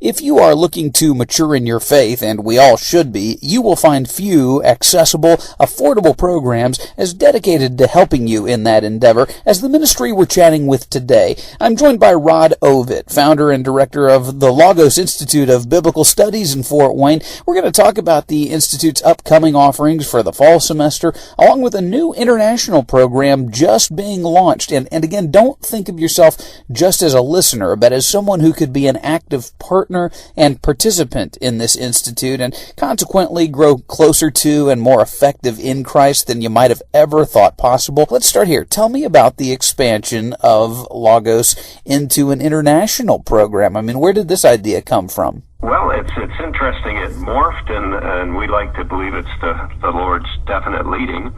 If you are looking to mature in your faith, and we all should be, you will find few accessible, affordable programs as dedicated to helping you in that endeavor as the ministry we're chatting with today. I'm joined by Rod Ovitt, founder and director of the Logos Institute of Biblical Studies in Fort Wayne. We're going to talk about the Institute's upcoming offerings for the fall semester, along with a new international program just being launched. And again, don't think of yourself just as a listener, but as someone who could be an active partner and participant in this institute and consequently grow closer to and more effective in Christ than you might have ever thought possible. Let's start here. Tell me about the expansion of Logos into an international program. I mean, where did this idea come from? Well, it's interesting. It morphed, and we like to believe it's the Lord's definite leading.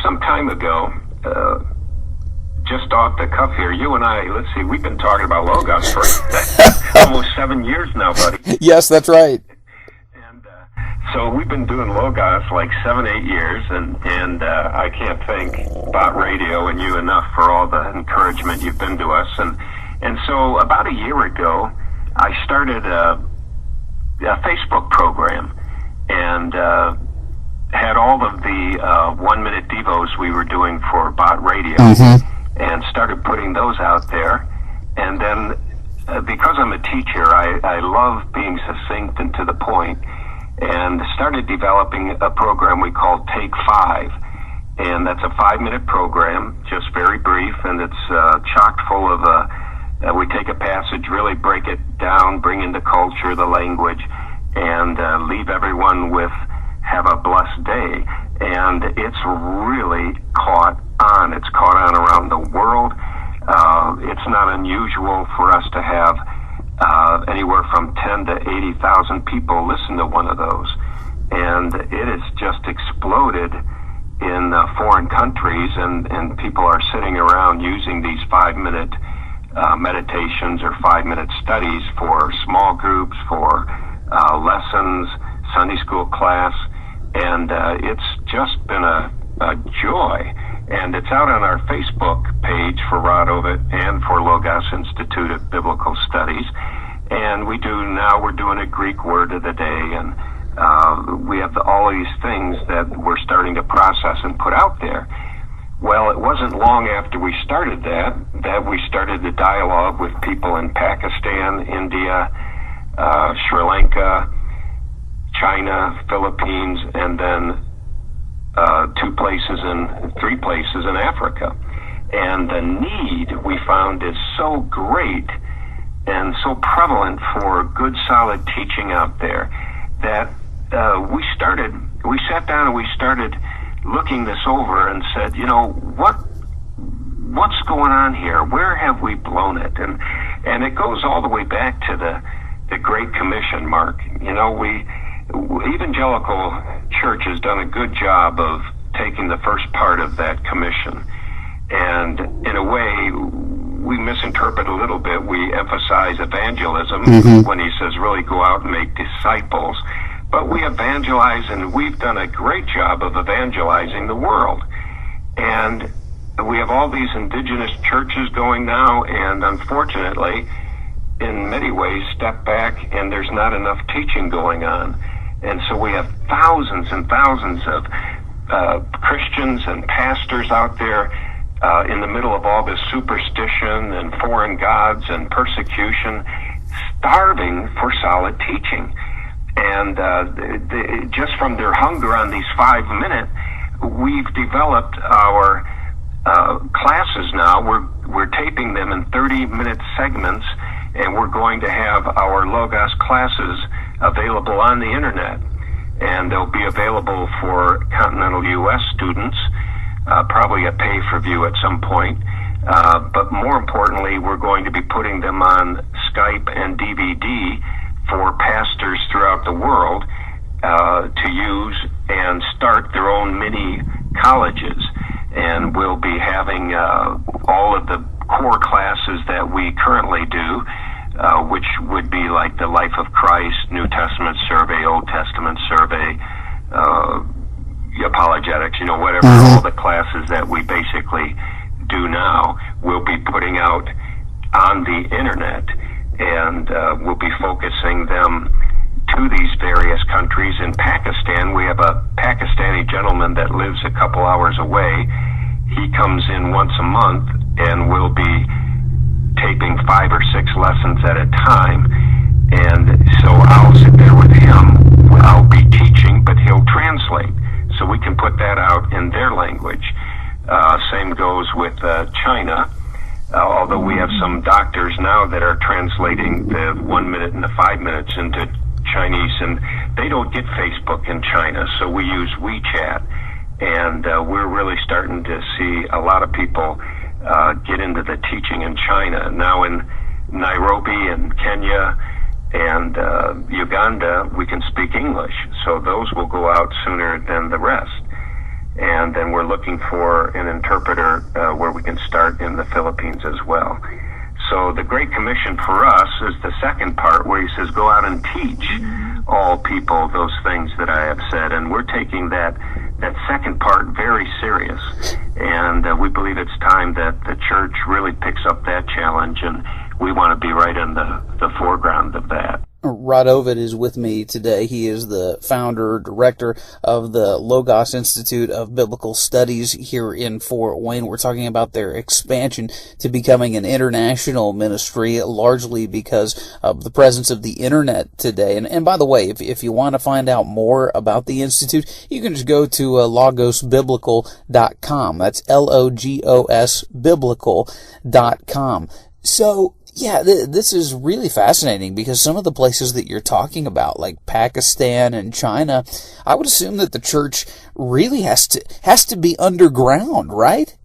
Some time ago, just off the cuff here, you and I, let's see, we've been talking about Logos for almost 7 years now, buddy. Yes, that's right. And so we've been doing Logos like 7-8 years, and I can't thank Bott Radio and you enough for all the encouragement you've been to us. And so about a year ago, I started a Facebook program and had all of the 1-minute devos we were doing for Bott Radio. Mm-hmm. And started putting those out there. And then, because I'm a teacher, I love being succinct and to the point, and started developing a program we call Take 5. And that's a 5-minute program, just very brief, and it's chock full of, we take a passage, really break it down, bring in the culture, the language, and leave everyone with, have a blessed day. And it's really caught on. It's caught on around the world. It's not unusual for us to have anywhere from 10 to 80,000 people listen to one of those. And it has just exploded in foreign countries, and people are sitting around using these 5-minute meditations or 5-minute studies for small groups, for lessons, Sunday school class. And it's just been a joy. And it's out on our Facebook page for Rod Ovitt and for Logos Institute of Biblical Studies. And we're doing a Greek word of the day, and we have all these things that we're starting to process and put out there. Well, it wasn't long after we started that we started the dialogue with people in Pakistan, India, Sri Lanka, China, Philippines, and then 3 places in Africa. And the need we found is so great and so prevalent for good, solid teaching out there that we sat down and we started looking this over and said, what's going on here? Where have we blown it? And it goes all the way back to the Great Commission, Mark. Evangelical Church has done a good job of taking the first part of that commission, and in a way we misinterpret a little bit. We emphasize evangelism when he says really go out and make disciples, but we evangelize, and we've done a great job of evangelizing the world. And we have all these indigenous churches going now, and unfortunately in many ways step back, and there's not enough teaching going on. And so we have thousands and thousands of Christians and pastors out there in the middle of all this superstition and foreign gods and persecution, starving for solid teaching. And just from their hunger on these 5-minute, we've developed our classes now. We're taping them in 30-minute segments, and we're going to have our Logos classes available on the internet, and they'll be available for continental U.S. students, probably a pay-per-view at some point. But more importantly, we're going to be putting them on Skype and DVD for pastors throughout the world to use and start their own mini colleges. And we'll be having all of the core classes that we currently do, which would be like the Life of Christ, New Testament survey, Old Testament survey, apologetics, whatever, all the classes that we basically do now, we'll be putting out on the internet, and we'll be focused couple hours away. He comes in once a month and will be taping 5 or 6 lessons at a time. And so I'll sit there with him. I'll be teaching, but he'll translate. So we can put that out in their language. Same goes with China. Although we have some doctors now that are translating the 1 minute and the 5 minutes into Chinese, and they don't get Facebook in China, so we use WeChat. And we're really starting to see a lot of people get into the teaching in China. Now in Nairobi and Kenya and Uganda, we can speak English, so those will go out sooner than the rest. And then we're looking for an interpreter where we can start in the Philippines as well. So the Great Commission for us is the second part, where he says, go out and teach all people those things that I have said. And we're taking that second part very serious. And we believe it's time that the church really picks up that challenge, and we want to be right in the foreground of that. Rod Ovitt is with me today. He is the founder, director of the Logos Institute of Biblical Studies here in Fort Wayne. We're talking about their expansion to becoming an international ministry, largely because of the presence of the internet today. And by the way, if you want to find out more about the Institute, you can just go to logosbiblical.com. That's LOGOS biblical.com. So, yeah, this is really fascinating, because some of the places that you're talking about, like Pakistan and China, I would assume that the church really has to be underground, right?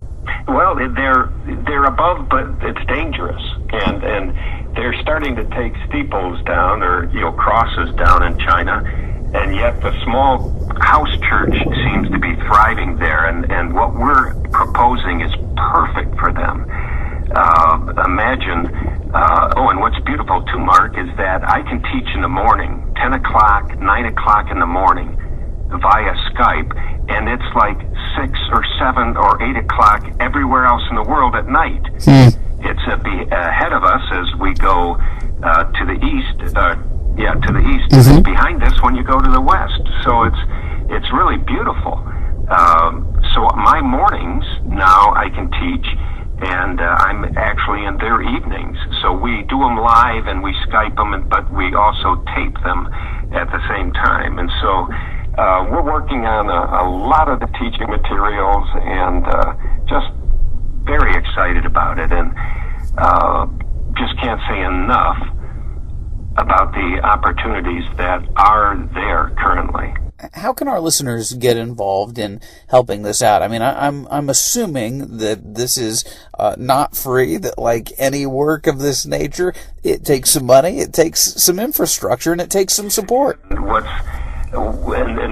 Well, they're above, but it's dangerous, and they're starting to take steeples down, or crosses down in China, and yet the small house church seems to be thriving there, and what we're proposing is perfect for them. Imagine, and what's beautiful too, Mark, is that I can teach in the morning, 10 o'clock, 9 o'clock in the morning, via Skype, and it's like 6 or 7 or 8 o'clock everywhere else in the world at night. It's ahead of us as we go to the east, to the east, and behind us when you go to the west. So it's really beautiful. So my mornings now I can teach, and I'm actually in their evenings. So we do them live and we Skype them, but we also tape them at the same time. And so we're working on a lot of the teaching materials, and just very excited about it, and just can't say enough about the opportunities that are there currently. How can our listeners get involved in helping this out? I mean, I'm assuming that this is not free, that like any work of this nature, it takes some money, it takes some infrastructure, and it takes some support. And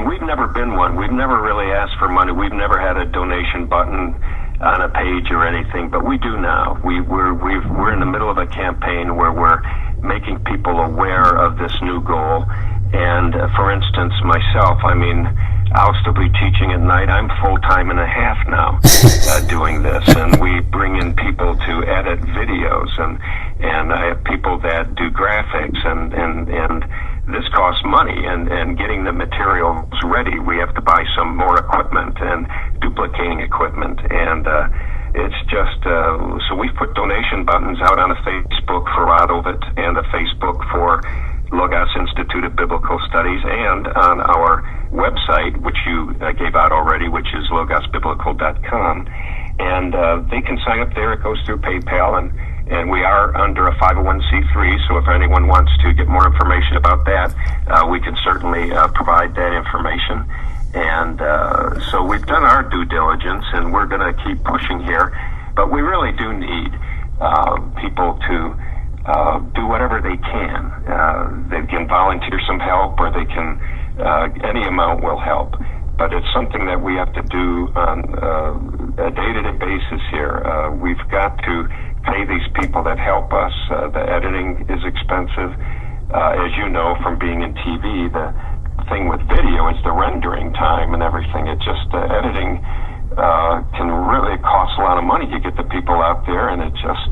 we've never been one. We've never really asked for money. We've never had a donation button on a page or anything, but we do now. We're in the middle of a campaign where we're making people aware of this new goal. And for instance, myself, I'll still be teaching at night. I'm full-time and a half now doing this, and we bring in people to edit videos, and I have people that do graphics, and this costs money, and getting the materials ready, we have to buy some more equipment and duplicating equipment, and it's just, so we've put donation buttons out on a Facebook for Rod Ovitt and a Facebook for Logos Institute of Biblical Studies, and on our website, which you gave out already, which is logosbiblical.com, and they can sign up there. It goes through PayPal, and we are under a 501c3, so if anyone wants to get more information about that, we can certainly provide that information. And so we've done our due diligence, and we're going to keep pushing here, but we really do need people to do whatever they can. They can volunteer some help, or they can, any amount will help. But it's something that we have to do on a day-to-day basis here. We've got to pay these people that help us. The editing is expensive. As you know from being in TV, the thing with video is the rendering time and everything. It just, editing can really cost a lot of money. You get the people out there, and it just,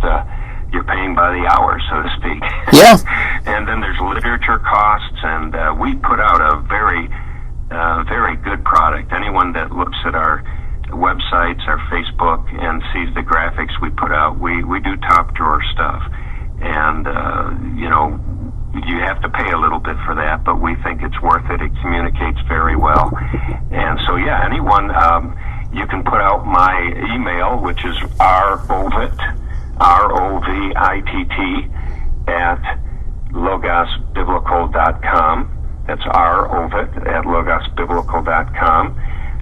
you're paying by the hour, so to speak. Yeah. And then there's literature costs, and we put out a very good product. Anyone that looks at our websites, our Facebook, and sees the graphics we put out, we do top drawer stuff. And, you have to pay a little bit for that, but we think it's worth it. It communicates very well. And so, yeah, anyone, you can put out my email, which is rovitt, R-O-V-I-T-T, at logosbiblical.com. That's rovitt at logosbiblical.com.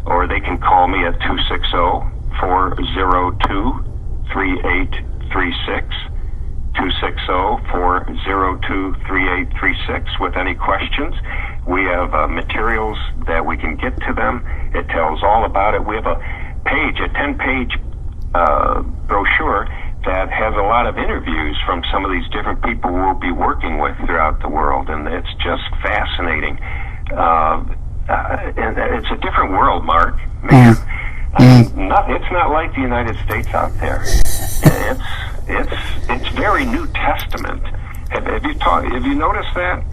Or they can call me at 260-402-3836. 260-402-3836 with any questions. We have materials that we can get to them. It tells all about it. We have a 10-page brochure that has a lot of interviews from some of these different people we'll be working with throughout the world, and it's just fascinating. And it's a different world, Mark. Man, it's not like the United States out there. It's very New Testament. Have you noticed that?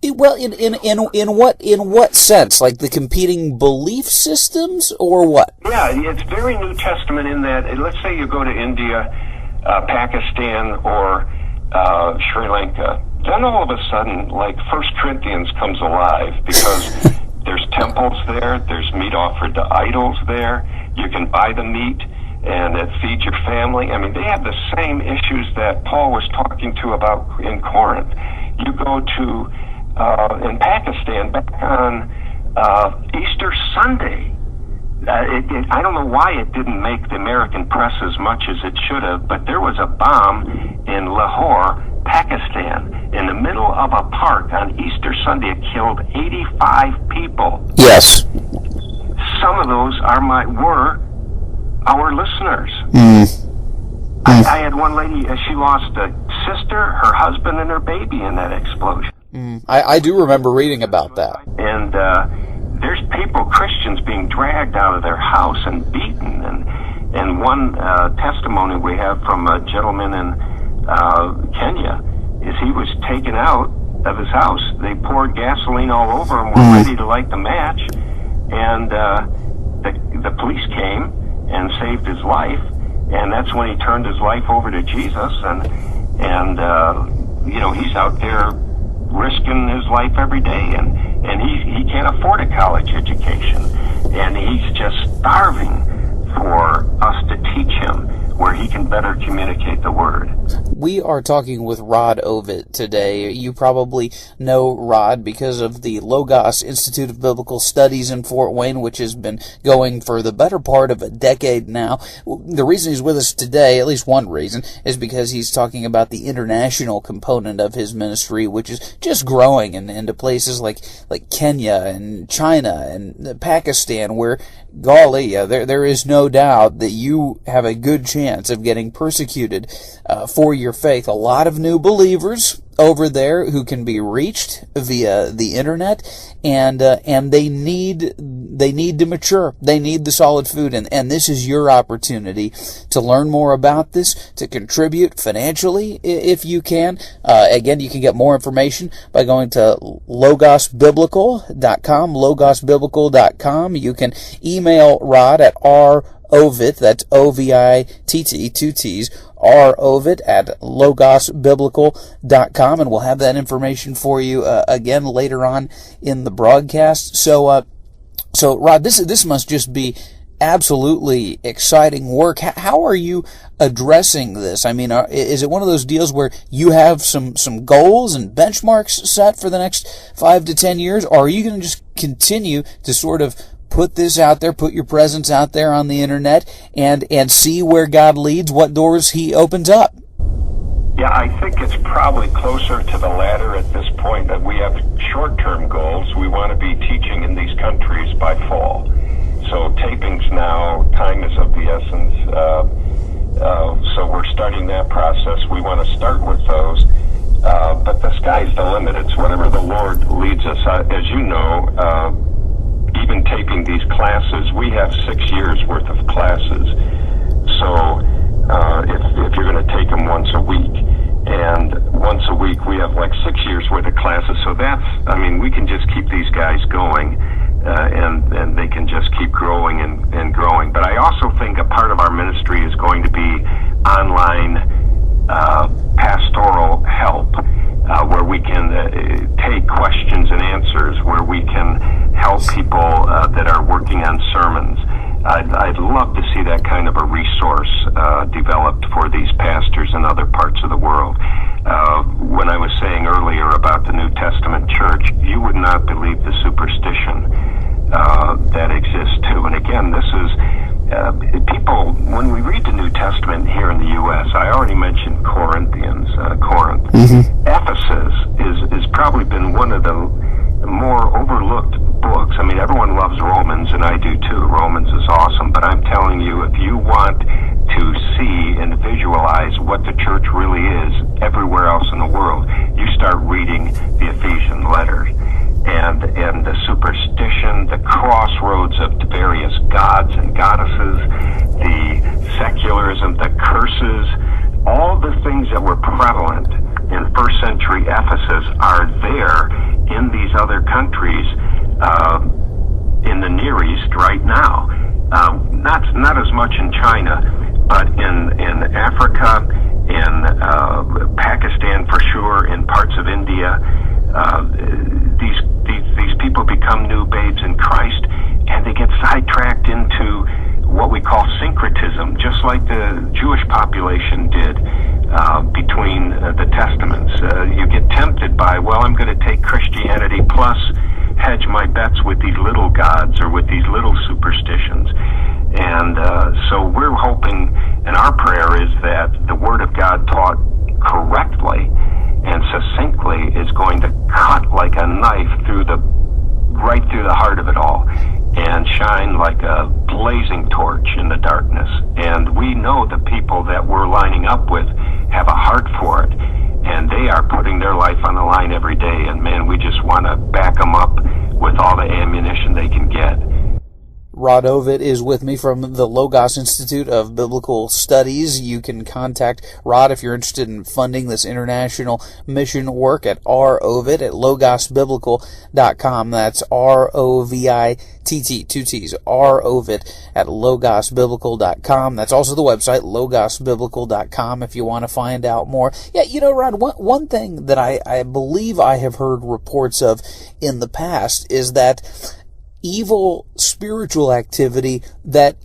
Well, in what sense? Like the competing belief systems, or what? Yeah, it's very New Testament in that. Let's say you go to India, Pakistan, or Sri Lanka. Then all of a sudden, like 1 Corinthians comes alive because there's temples there. There's meat offered to idols there. You can buy the meat, and it feeds your family. I mean, they have the same issues that Paul was talking to about in Corinth. You go to, in Pakistan, back on Easter Sunday, I don't know why it didn't make the American press as much as it should have, but there was a bomb in Lahore, Pakistan, in the middle of a park on Easter Sunday. It killed 85 people. Yes. Some of those were our listeners. I had one lady, she lost a sister, her husband, and her baby in that explosion. I do remember reading about that. And there's people, Christians, being dragged out of their house and beaten. And one testimony we have from a gentleman in Kenya is he was taken out of his house. They poured gasoline all over him, were ready to light the match, and the police came and saved his life, and that's when he turned his life over to Jesus, and he's out there risking his life every day, and he can't afford a college education, and he's just starving for us to teach him where he can better communicate the word. We are talking with Rod Ovitt today. You probably know Rod because of the Logos Institute of Biblical Studies in Fort Wayne, which has been going for the better part of a decade now. The reason he's with us today, at least one reason, is because he's talking about the international component of his ministry, which is just growing into places like Kenya and China and Pakistan, where, golly, there is no doubt that you have a good chance of getting persecuted for your faith. A lot of new believers over there who can be reached via the internet, and they need to mature. They need the solid food, and this is your opportunity to learn more about this, to contribute financially if you can. Again, you can get more information by going to logosbiblical.com, logosbiblical.com. You can email Rod at Ovitt, that's O-V-I-T-T, 2 T's, Ovitt at logosbiblical.com, and we'll have that information for you again later on in the broadcast. So Rod, this must just be absolutely exciting work. How are you addressing this? I mean, is it one of those deals where you have some goals and benchmarks set for the next 5 to 10 years, or are you going to just continue to sort of put this out there, put your presence out there on the internet, and see where God leads, what doors He opens up? Yeah, I think it's probably closer to the latter at this point, that we have short-term goals. We want to be teaching in these countries by fall. So tapings now, time is of the essence. So we're starting that process. We want to start with those. But the sky's the limit. It's whatever the Lord leads us. As you know, even taping these classes, we have 6 years worth of classes. So if you're going to take them once a week, and once a week we have like 6 years worth of classes. So we can just keep these guys going. and they can just keep growing and growing. But I also think a part of our ministry is going to be online pastoral help, where we can take questions and answers, where we can help people that are working on sermons. I'd love to see that kind of a resource developed for these pastors in other parts of the world. When I was saying earlier about the New Testament church, you would not believe the superstition that exists too. And again, this is people, when we read the New Testament here in the U.S., I already mentioned Corinth. Ephesus is probably been one of the more overlooked books. I mean, everyone loves Romans, and I do too. Romans is awesome, but I'm telling you, if you want to see and visualize what the church really is everywhere else in the world, you start reading the Ephesian letters. And the superstition, the crossroads of the various gods and goddesses, the secularism, the curses, all the things that were prevalent in first century Ephesus are there in these other countries in the Near East right now. Not as much in China, but in Africa, in Pakistan for sure, in parts of India. These people become new babes in Christ, and they get sidetracked into what we call syncretism, just like the Jewish population did between the Testaments. You get tempted by, well, I'm going to take Christianity plus hedge my bets with these little gods or with these little superstitions. And so we're hoping, and our prayer is that the Word of God taught correctly and succinctly is going to cut like a knife right through the heart of it all, and shine like a blazing torch in the darkness. And we know the people that we're lining up with have a heart for it, and they are putting their life on the line every day. And man, we just want to back them up with all the ammunition they can get. Rod Ovitt is with me from the Logos Institute of Biblical Studies. You can contact Rod if you're interested in funding this international mission work at rovitt at logosbiblical.com. That's ROVITT, two T's, rovitt at logosbiblical.com. That's also the website, logosbiblical.com, if you want to find out more. Yeah, you know, Rod, one thing that I believe I have heard reports of in the past is that evil spiritual activity that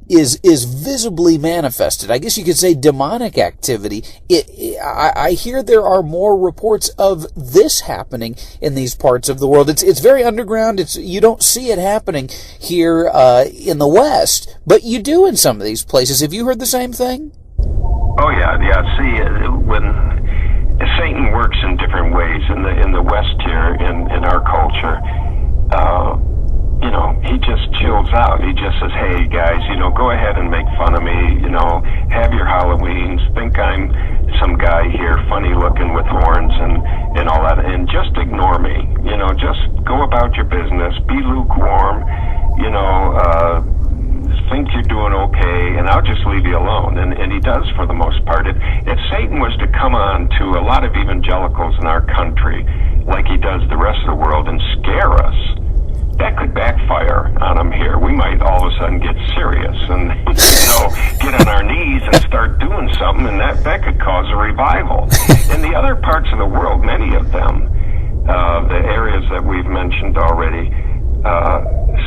is visibly manifested, I guess you could say demonic activity, I hear there are more reports of this happening in these parts of the world. It's very underground. You don't see it happening here in the West, but you do in some of these places. Have you heard the same thing? Oh yeah. See, when Satan works in different ways in the West here, in our culture, you know, he just chills out. He just says, hey, guys, you know, go ahead and make fun of me, you know, have your Halloweens, think I'm some guy here, funny looking with horns and all that, and just ignore me, you know, just go about your business, be lukewarm, you know, think you're doing okay, and I'll just leave you alone. And he does for the most part. If Satan was to come on to a lot of evangelicals in our country, like he does the rest of the world, and scare us, that could backfire on them here. We might all of a sudden get serious and, you know, get on our knees and start doing something, and that could cause a revival. In the other parts of the world, many of them, the areas that we've mentioned already,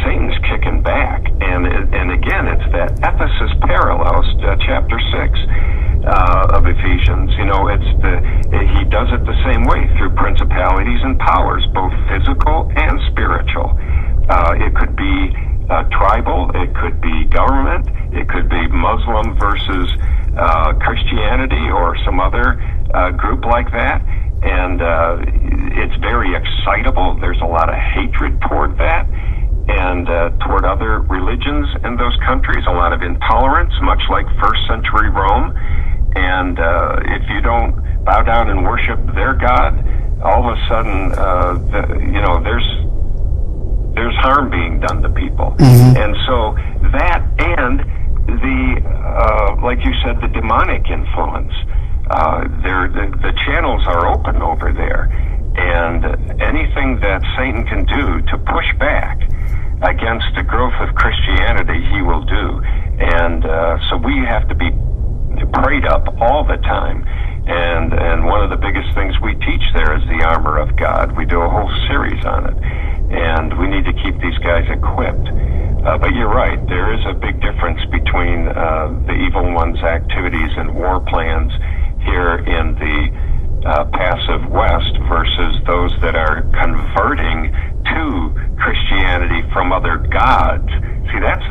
Satan's kicking back. And again, it's that Ephesus parallels, chapter 6 of Ephesians. You know, he does it the same way through principalities and powers, both physical and spiritual. It could be tribal, it could be government, it could be Muslim versus Christianity or some other group like that. And it's very excitable. There's a lot of hatred toward that, and toward other religions in those countries, a lot of intolerance, much like first century Rome. And if you don't bow down and worship their God, all of a sudden, you know, there's harm being done to people. Mm-hmm. And so that, and the like you said, the demonic influence, the channels are open over there, and anything that Satan can do to push back against the growth of Christianity, he will do. And so we have to be prayed up all the time. And one of the biggest things we teach there is the armor of God. We do a whole series on it. And we need to keep these guys equipped. But you're right, there is a big difference between the evil one's activities and war plans here in the passive West versus those that are converting to Christianity from other gods. See, that's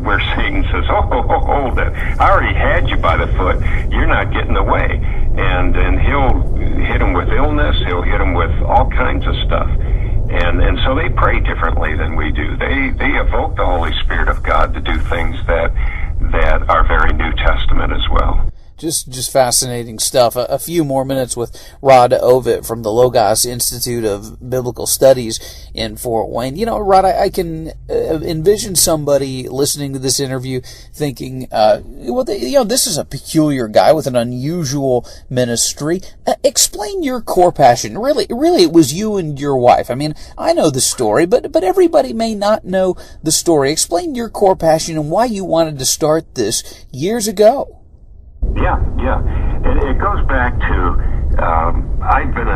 where Satan says, hold it. I already had you by the foot. You're not getting away. And he'll hit them with illness. He'll hit them with all kinds of stuff. And so they pray differently than we do. They evoke the Holy Spirit of God to do things that are very New Testament as well. Just fascinating stuff. A few more minutes with Rod Ovitt from the Logos Institute of Biblical Studies in Fort Wayne. You know, Rod, I can envision somebody listening to this interview thinking, this is a peculiar guy with an unusual ministry. Explain your core passion. Really, it was you and your wife. I mean, I know the story, but everybody may not know the story. Explain your core passion and why you wanted to start this years ago. Yeah. It goes back to, I've been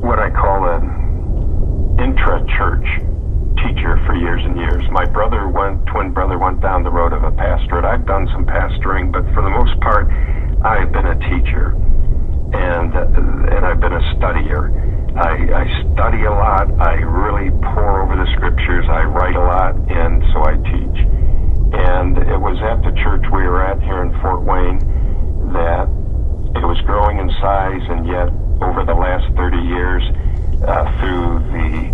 what I call an intra-church teacher for years and years. My twin brother went down the road of a pastorate. I've done some pastoring, but for the most part, I've been a teacher, and I've been a studier. I study a lot. I really pore over the scriptures. I write a lot, and so I teach. And it was at the church we were at here in Fort Wayne that it was growing in size, and yet over the last 30 years, through the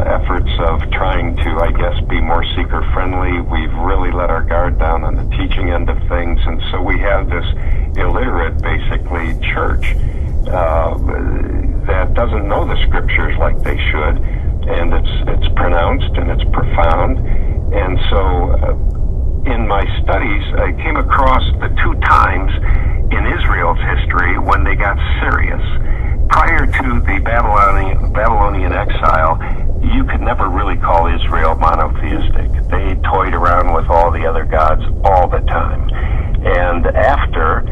efforts of trying to, I guess, be more seeker-friendly, we've really let our guard down on the teaching end of things, and so we have this illiterate, basically, church that doesn't know the scriptures like they should, and it's pronounced and it's profound. And so in my studies, I came across the two times in Israel's history when they got serious. Prior to the Babylonian exile, you could never really call Israel monotheistic. They toyed around with all the other gods all the time. And after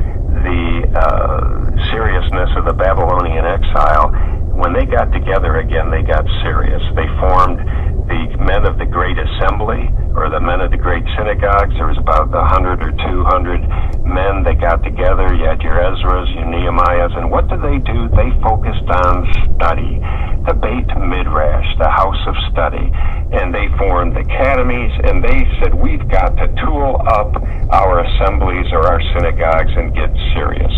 the seriousness of the Babylonian exile, when they got together again, they got serious. They formed the men of the great assembly, or the men of the great synagogues. There was about 100 or 200 men that got together. You had your Ezras, your Nehemiahs, and what did they do? They focused on study, the Beit Midrash, the house of study, and they formed academies, and they said, we've got to tool up our assemblies or our synagogues and get serious.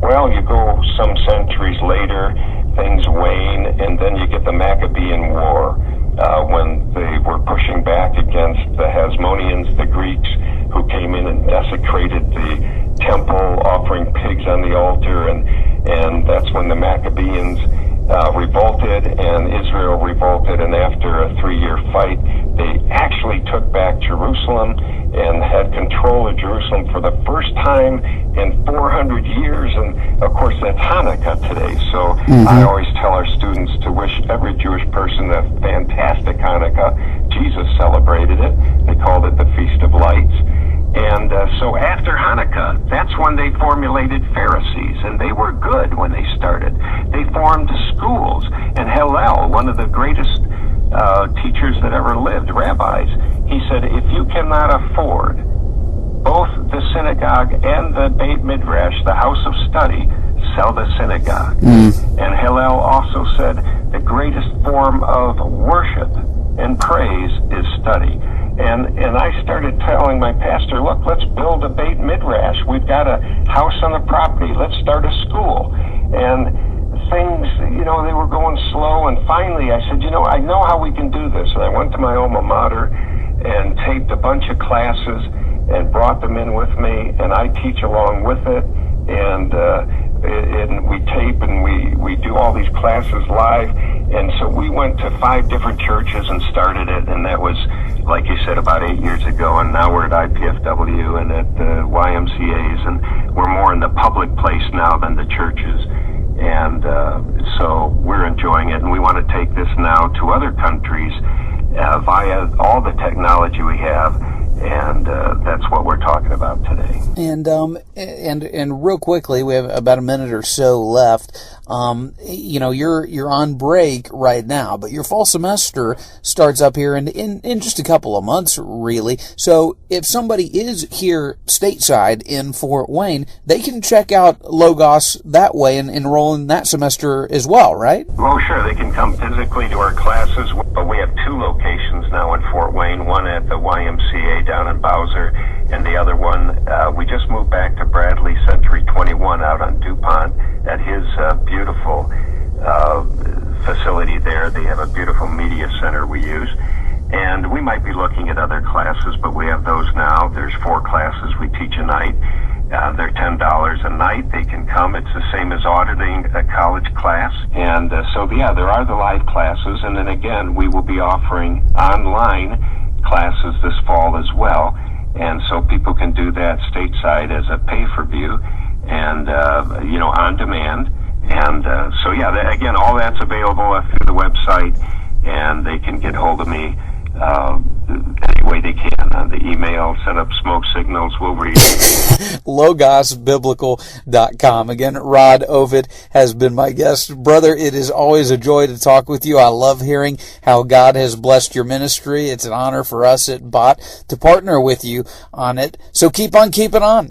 Well, you go some centuries later, things wane, and then you get the Maccabean War, when they were pushing back against the Hasmoneans, the Greeks, who came in and desecrated the temple, offering pigs on the altar, and that's when the Maccabeans revolted, and Israel revolted, and after a 3-year fight, they actually took back Jerusalem and had control of Jerusalem for the first time in 400 years, and of course that's Hanukkah today. So I always tell our students to wish every Jewish person a fantastic Hanukkah. Jesus celebrated it. They called it the Feast of Lights. And so after Hanukkah, that's when they formulated Pharisees, and they were good when they started. They formed schools, and Hillel, one of the greatest teachers that ever lived, rabbis, he said, if you cannot afford both the synagogue and the Beit Midrash, the house of study, sell the synagogue. And Hillel also said the greatest form of worship and praise is study. And I started telling my pastor, look, let's build a Beit Midrash. We've got a house on the property. Let's start a school. And things, they were going slow. And finally I said, I know how we can do this. And I went to my alma mater and taped a bunch of classes and brought them in with me. And I teach along with it. And we tape and we do all these classes live. And so we went to 5 different churches and started it, and that was, like you said, about 8 years ago, and now we're at IPFW and at the YMCAs, and we're more in the public place now than the churches. And so we're enjoying it, and we want to take this now to other countries via all the technology we have, and that's what we're talking about today. And real quickly, we have about a minute or so left. You're on break right now, but your fall semester starts up here in just a couple of months, really. So if somebody is here stateside in Fort Wayne, they can check out Logos that way and enroll in that semester as well, right? Oh, sure. They can come physically to our classes. But we have 2 locations now in Fort Wayne, one at the YMCA down in Bowser, and the other one, we just moved back to Bradley Century 21 out on DuPont at his beautiful facility there. They have a beautiful media center we use. And we might be looking at other classes, but we have those now. There's 4 classes we teach a night. They're $10 a night. They can come. It's the same as auditing a college class. And there are the live classes. And then again, we will be offering online classes this fall as well. And so people can do that stateside as a pay-per-view and, on demand. And again, all that's available through the website, and they can get hold of me any way they can on the email, set up smoke signals, we'll read. LogosBiblical.com. Again, Rod Ovitt has been my guest. Brother, it is always a joy to talk with you. I love hearing how God has blessed your ministry. It's an honor for us at Bott to partner with you on it. So keep on keeping on.